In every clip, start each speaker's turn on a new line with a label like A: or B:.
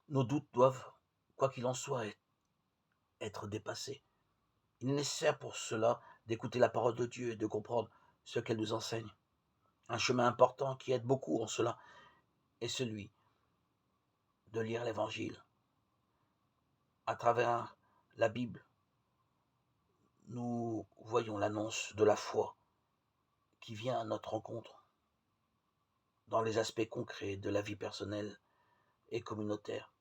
A: Nos doutes doivent, quoi qu'il en soit, être dépassés. Il est nécessaire pour cela d'écouter la parole de Dieu et de comprendre ce qu'elle nous enseigne. Un chemin important qui aide beaucoup en cela est celui de lire l'Évangile. À travers la Bible, nous voyons l'annonce de la foi qui vient à notre rencontre dans les aspects concrets de la vie personnelle et communautaire.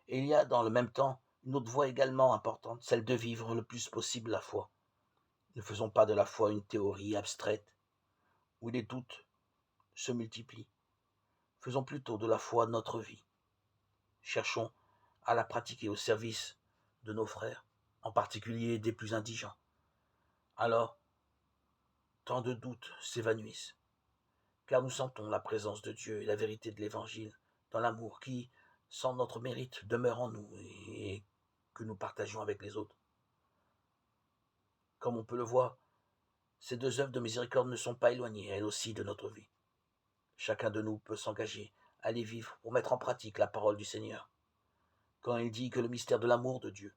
A: Et il y a dans le même temps une autre voie également importante, celle de vivre le plus possible la foi. Ne faisons pas de la foi une théorie abstraite où les doutes se multiplient. Faisons plutôt de la foi notre vie. Cherchons à la pratiquer au service de nos frères, en particulier des plus indigents. Alors, tant de doutes s'évanouissent, car nous sentons la présence de Dieu et la vérité de l'Évangile dans l'amour qui, sans notre mérite, demeure en nous et que nous partageons avec les autres. Comme on peut le voir, ces deux œuvres de miséricorde ne sont pas éloignées, elles aussi, de notre vie. Chacun de nous peut s'engager à les vivre pour mettre en pratique la parole du Seigneur. Quand il dit que le mystère de l'amour de Dieu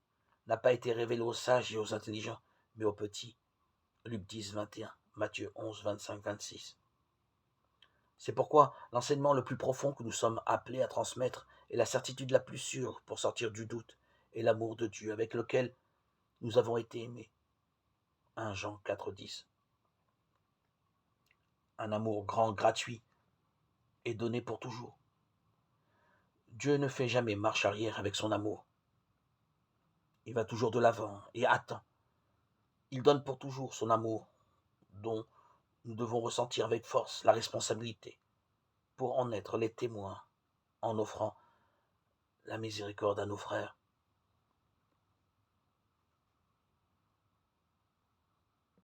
A: n'a pas été révélé aux sages et aux intelligents, mais aux petits. Luc 10, 21, Matthieu 11, 25, 26. C'est pourquoi l'enseignement le plus profond que nous sommes appelés à transmettre est la certitude la plus sûre pour sortir du doute et l'amour de Dieu avec lequel nous avons été aimés. 1 Jean 4, 10. Un amour grand, gratuit et donné pour toujours. Dieu ne fait jamais marche arrière avec son amour. Il va toujours de l'avant et attend. Il donne pour toujours son amour, dont nous devons ressentir avec force la responsabilité pour en être les témoins en offrant la miséricorde à nos frères.